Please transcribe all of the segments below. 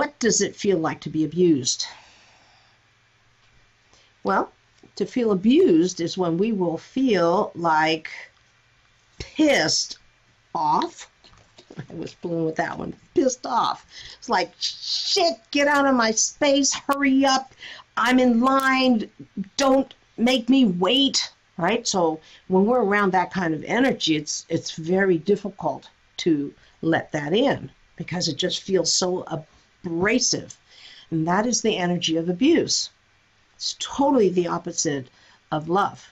What does it feel like to be abused? Well, to feel abused is when we will feel like pissed off. I was blown with that one. Pissed off. It's like, shit, get out of my space. Hurry up. I'm in line. Don't make me wait. Right? So when we're around that kind of energy, it's very difficult to let that in because it just feels so abrasive. And that is the energy of abuse. It's totally the opposite of love.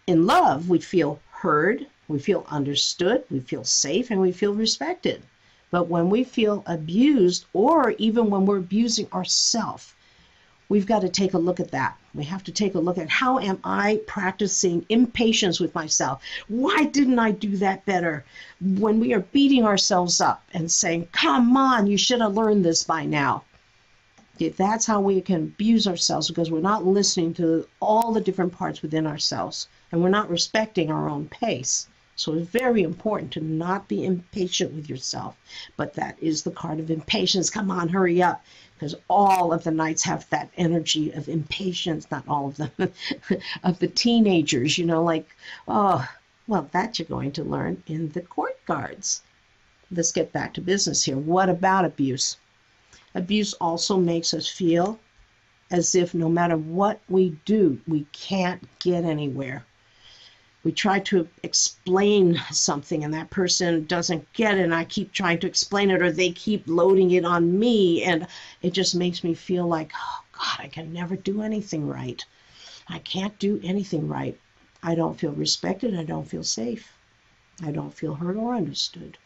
In love, we feel heard, we feel understood, we feel safe, and we feel respected. But when we feel abused, or even when we're abusing ourselves, we've got to take a look at that. We have to take a look at, how am I practicing impatience with myself? Why didn't I do that better? When we are beating ourselves up and saying, come on, you should have learned this by now. That's how we can abuse ourselves, because we're not listening to all the different parts within ourselves, and we're not respecting our own pace. So it's very important to not be impatient with yourself. But that is the card of impatience. Come on, hurry up. Because all of the knights have that energy of impatience, not all of them, of the teenagers, like, oh, well, that you're going to learn in the court cards. Let's get back to business here. What about abuse? Abuse also makes us feel as if no matter what we do, we can't get anywhere. We try to explain something and that person doesn't get it, and I keep trying to explain it, or they keep loading it on me, and it just makes me feel like, oh God, I can never do anything right. I can't do anything right. I don't feel respected. I don't feel safe. I don't feel heard or understood.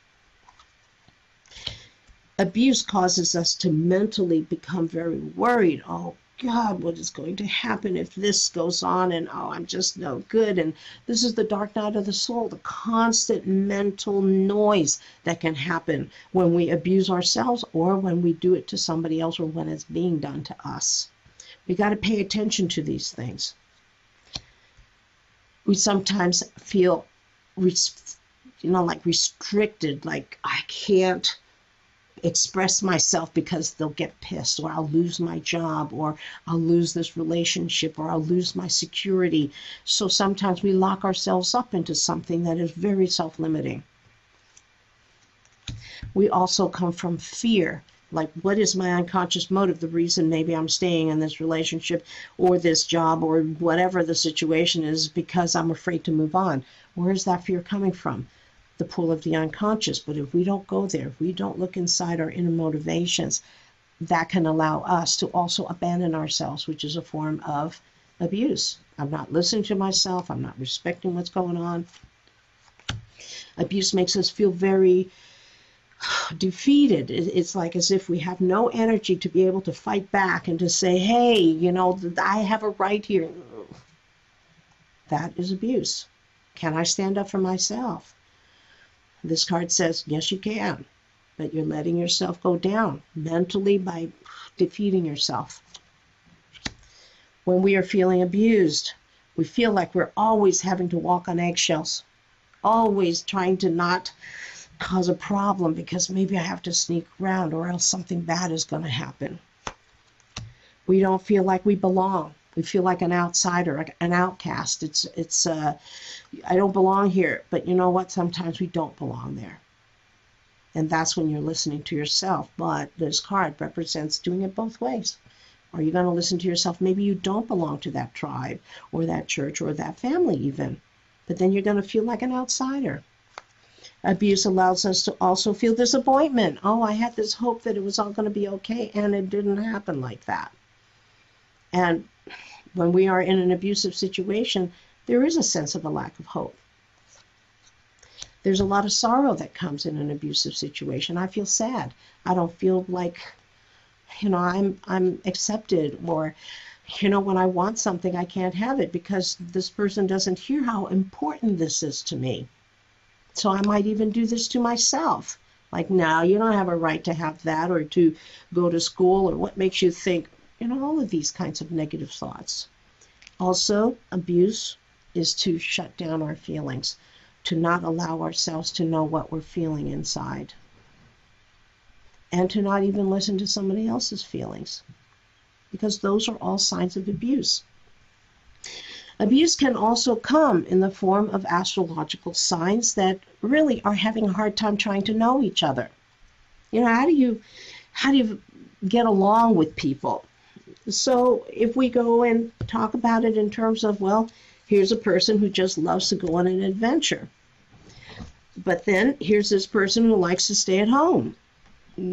Abuse causes us to mentally become very worried. Oh God, what is going to happen if this goes on? And oh, I'm just no good. And this is the dark night of the soul, the constant mental noise that can happen when we abuse ourselves, or when we do it to somebody else, or when it's being done to us. We got to pay attention to these things. We sometimes feel, like restricted, like I can't express myself because they'll get pissed, or I'll lose my job, or I'll lose this relationship, or I'll lose my security. So sometimes we lock ourselves up into something that is very self-limiting. We also come from fear. Like, what is my unconscious motive? The reason maybe I'm staying in this relationship or this job or whatever the situation is, because I'm afraid to move on. Where is that fear coming from? The pool of the unconscious. But if we don't go there, if we don't look inside our inner motivations, that can allow us to also abandon ourselves, which is a form of abuse. I'm not listening to myself. I'm not respecting what's going on. Abuse makes us feel very defeated. It's like as if we have no energy to be able to fight back and to say, hey, I have a right here. That is abuse. Can I stand up for myself? This card says, yes, you can, but you're letting yourself go down mentally by defeating yourself. When we are feeling abused, we feel like we're always having to walk on eggshells, always trying to not cause a problem because maybe I have to sneak around, or else something bad is going to happen. We don't feel like we belong. We feel like an outsider, like an outcast. I don't belong here. But you know what? Sometimes we don't belong there. And that's when you're listening to yourself. But this card represents doing it both ways. Are you going to listen to yourself? Maybe you don't belong to that tribe or that church or that family even. But then you're going to feel like an outsider. Abuse allows us to also feel disappointment. Oh, I had this hope that it was all going to be okay, and it didn't happen like that. And when we are in an abusive situation, there is a sense of a lack of hope. There's a lot of sorrow that comes in an abusive situation. I feel sad. I don't feel like, I'm accepted, or, when I want something, I can't have it because this person doesn't hear how important this is to me. So I might even do this to myself. Like, no, you don't have a right to have that, or to go to school, or what makes you think, all of these kinds of negative thoughts. Also, abuse is to shut down our feelings, to not allow ourselves to know what we're feeling inside. and to not even listen to somebody else's feelings, because those are all signs of abuse. Abuse can also come in the form of astrological signs that really are having a hard time trying to know each other. You know, how do you get along with people? So if we go and talk about it in terms of, well, here's a person who just loves to go on an adventure. But then here's this person who likes to stay at home.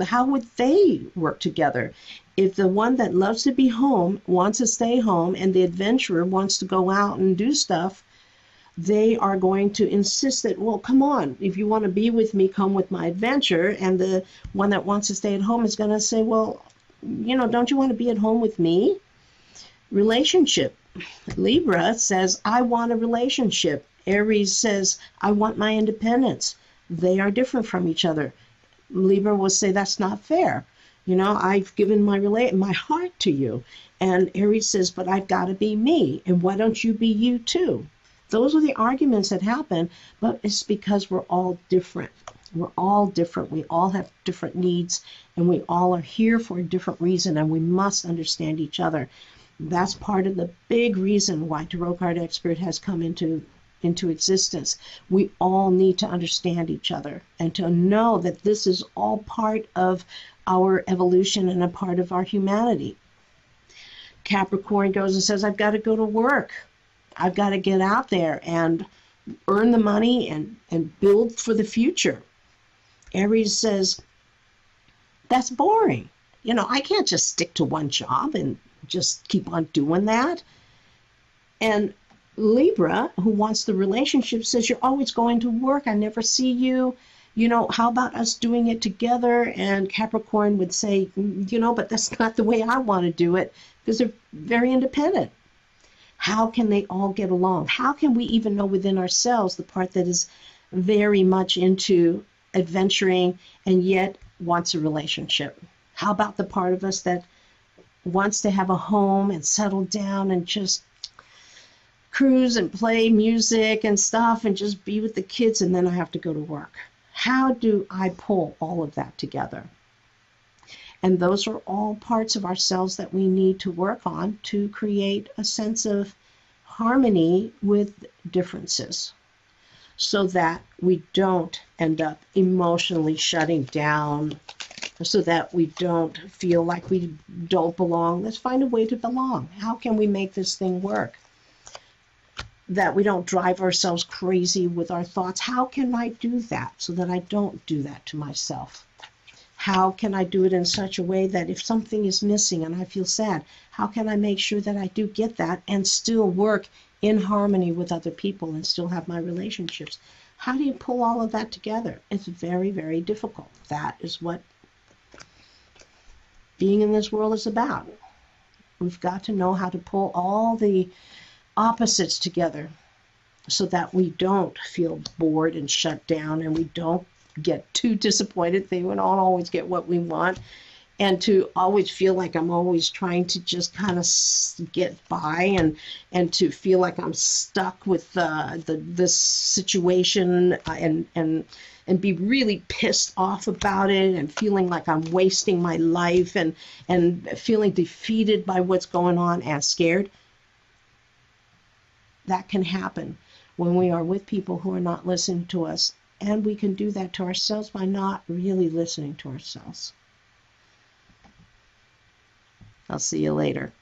How would they work together? If the one that loves to be home wants to stay home and the adventurer wants to go out and do stuff, they are going to insist that, well, come on, if you want to be with me, come with my adventure. And the one that wants to stay at home is going to say, well, you know, don't you want to be at home with me? Relationship. Libra says, I want a relationship. Aries says, I want my independence. They are different from each other. Libra will say, that's not fair. You know, I've given my heart to you. And Aries says, but I've got to be me. And why don't you be you too? Those are the arguments that happen, but it's because we're all different. We're all different. We all have different needs, and we all are here for a different reason, and we must understand each other. That's part of the big reason why Tarot Card Expert has come into existence. We all need to understand each other and to know that this is all part of our evolution and a part of our humanity. Capricorn goes and says, I've got to go to work. I've got to get out there and earn the money and build for the future. Aries says, that's boring. You know, I can't just stick to one job and just keep on doing that. And Libra, who wants the relationship, says, you're always going to work. I never see you. You know, how about us doing it together? And Capricorn would say, you know, but that's not the way I want to do it, because they're very independent. How can they all get along? How can we even know within ourselves the part that is very much into adventuring and yet wants a relationship? How about the part of us that wants to have a home and settle down and just cruise and play music and stuff and just be with the kids, and then I have to go to work? How do I pull all of that together? And those are all parts of ourselves that we need to work on to create a sense of harmony with differences, so that we don't end up emotionally shutting down, so that we don't feel like we don't belong. Let's find a way to belong. How can we make this thing work? That we don't drive ourselves crazy with our thoughts. How can I do that so that I don't do that to myself? How can I do it in such a way that if something is missing and I feel sad, how can I make sure that I do get that and still work in harmony with other people and still have my relationships? How do you pull all of that together? It's very, very difficult. That is what being in this world is about. We've got to know how to pull all the opposites together so that we don't feel bored and shut down, and we don't get too disappointed. We don't always get what we want, and to always feel like I'm always trying to just kind of get by, and to feel like I'm stuck with this situation, and be really pissed off about it, and feeling like I'm wasting my life, and feeling defeated by what's going on and scared. That can happen when we are with people who are not listening to us. And we can do that to ourselves by not really listening to ourselves. I'll see you later.